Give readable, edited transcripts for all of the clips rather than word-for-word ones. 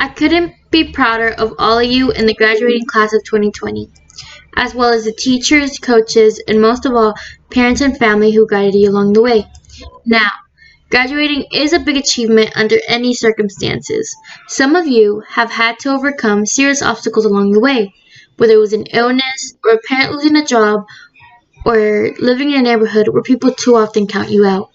I couldn't be prouder of all of you in the graduating class of 2020, as well as the teachers, coaches, and most of all, parents and family who guided you along the way. Now, graduating is a big achievement under any circumstances. Some of you have had to overcome serious obstacles along the way, whether it was an illness, or a parent losing a job, or living in a neighborhood where people too often count you out.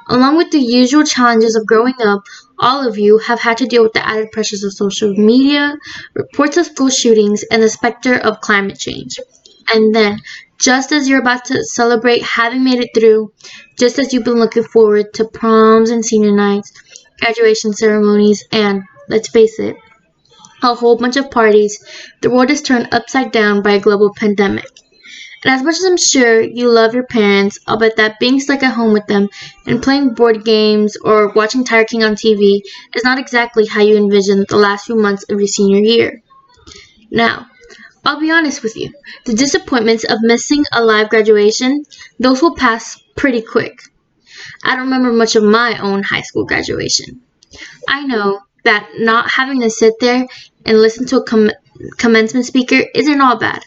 Along with the usual challenges of growing up, all of you have had to deal with the added pressures of social media, reports of school shootings, and the specter of climate change. And then, just as you're about to celebrate having made it through, just as you've been looking forward to proms and senior nights, graduation ceremonies, and, let's face it, a whole bunch of parties, the world is turned upside down by a global pandemic. And as much as I'm sure you love your parents, I'll bet that being stuck at home with them and playing board games or watching Tiger King on TV is not exactly how you envisioned the last few months of your senior year. Now, I'll be honest with you. The disappointments of missing a live graduation, those will pass pretty quick. I don't remember much of my own high school graduation. I know that not having to sit there and listen to a commencement speaker isn't all bad.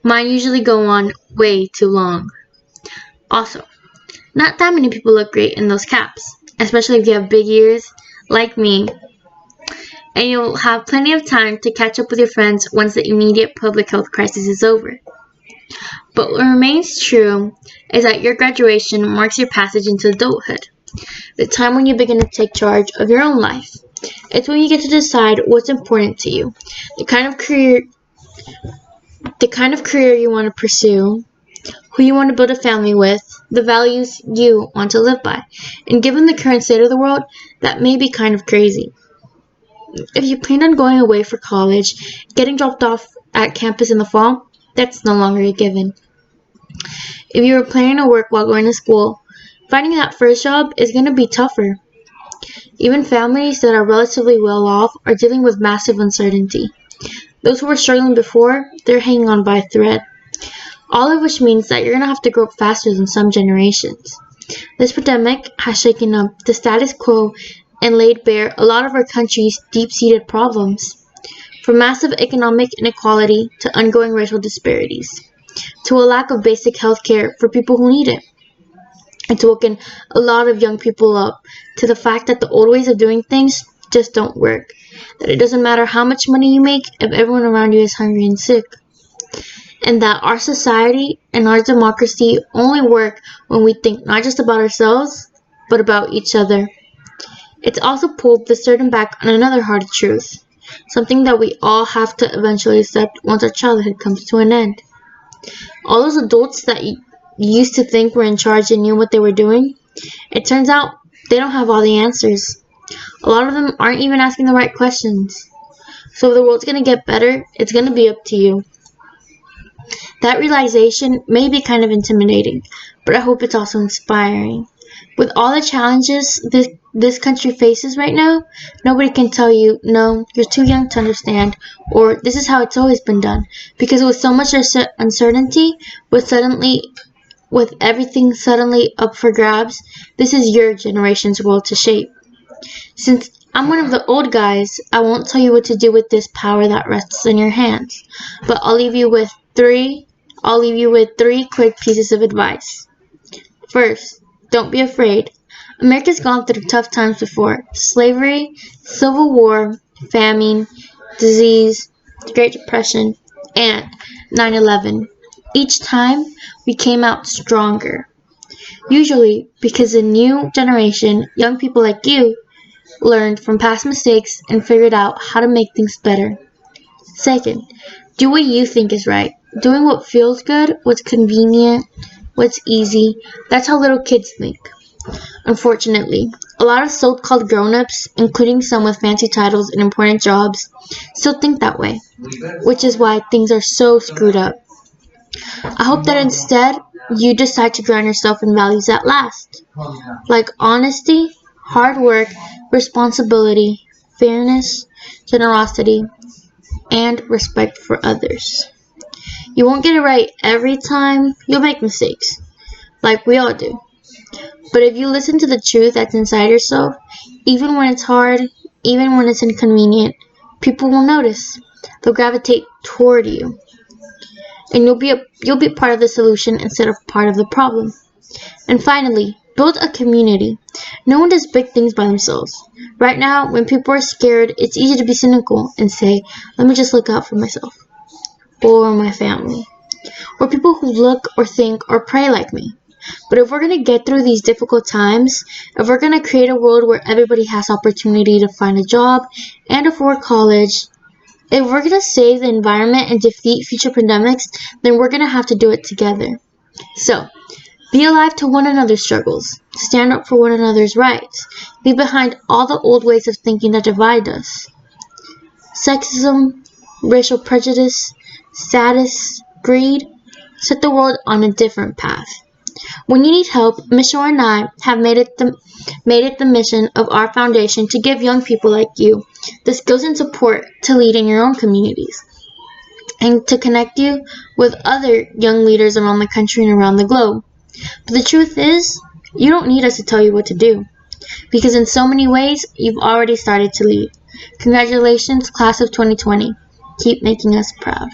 Mine usually go on way too long. Also, not that many people look great in those caps, especially if you have big ears, like me, and you'll have plenty of time to catch up with your friends once the immediate public health crisis is over. But what remains true is that your graduation marks your passage into adulthood, the time when you begin to take charge of your own life. It's when you get to decide what's important to you, the kind of career you want to pursue, who you want to build a family with, the values you want to live by. And given the current state of the world, that may be kind of crazy. If you plan on going away for college, getting dropped off at campus in the fall, that's no longer a given. If you were planning to work while going to school, finding that first job is going to be tougher. Even families that are relatively well off are dealing with massive uncertainty. Those who were struggling before, they're hanging on by a thread. All of which means that you're going to have to grow up faster than some generations. This pandemic has shaken up the status quo and laid bare a lot of our country's deep-seated problems, from massive economic inequality to ongoing racial disparities, to a lack of basic health care for people who need it. It's woken a lot of young people up to the fact that the old ways of doing things just don't work, that it doesn't matter how much money you make if everyone around you is hungry and sick, and that our society and our democracy only work when we think not just about ourselves, but about each other. It's also pulled the curtain back on another hard truth, something that we all have to eventually accept once our childhood comes to an end. All those adults that used to think were in charge and knew what they were doing, it turns out they don't have all the answers. A lot of them aren't even asking the right questions. So if the world's going to get better, it's going to be up to you. That realization may be kind of intimidating, but I hope it's also inspiring. With all the challenges this country faces right now, nobody can tell you, no, you're too young to understand, or this is how it's always been done. Because with so much uncertainty, with everything suddenly up for grabs, this is your generation's world to shape. Since I'm one of the old guys, I won't tell you what to do with this power that rests in your hands, but I'll leave you with three quick pieces of advice. First, don't be afraid. America's gone through tough times before. Slavery, Civil War, famine, disease, the Great Depression, and 9/11. Each time, we came out stronger. Usually because the new generation, young people like you, learned from past mistakes and figured out how to make things better. Second, do what you think is right. Doing what feels good, what's convenient, what's easy, that's how little kids think. Unfortunately, a lot of so-called grown-ups, including some with fancy titles and important jobs, still think that way, which is why things are so screwed up. I hope that instead, you decide to ground yourself in values that last, like honesty, hard work, responsibility, fairness, generosity, and respect for others. You won't get it right every time. You'll make mistakes, like we all do. But if you listen to the truth that's inside yourself, even when it's hard, even when it's inconvenient, people will notice. They'll gravitate toward you. And you'll be part of the solution instead of part of the problem. And finally, build a community. No one does big things by themselves. Right now, when people are scared, it's easy to be cynical and say, let me just look out for myself or my family, or people who look or think or pray like me. But if we're going to get through these difficult times, if we're going to create a world where everybody has opportunity to find a job and afford college, if we're going to save the environment and defeat future pandemics, then we're going to have to do it together. So, be alive to one another's struggles. Stand up for one another's rights. Leave behind all the old ways of thinking that divide us. Sexism, racial prejudice, status, greed, set the world on a different path. When you need help, Michelle and I have made it the mission of our foundation to give young people like you the skills and support to lead in your own communities and to connect you with other young leaders around the country and around the globe. But the truth is, you don't need us to tell you what to do, because in so many ways, you've already started to lead. Congratulations, class of 2020. Keep making us proud.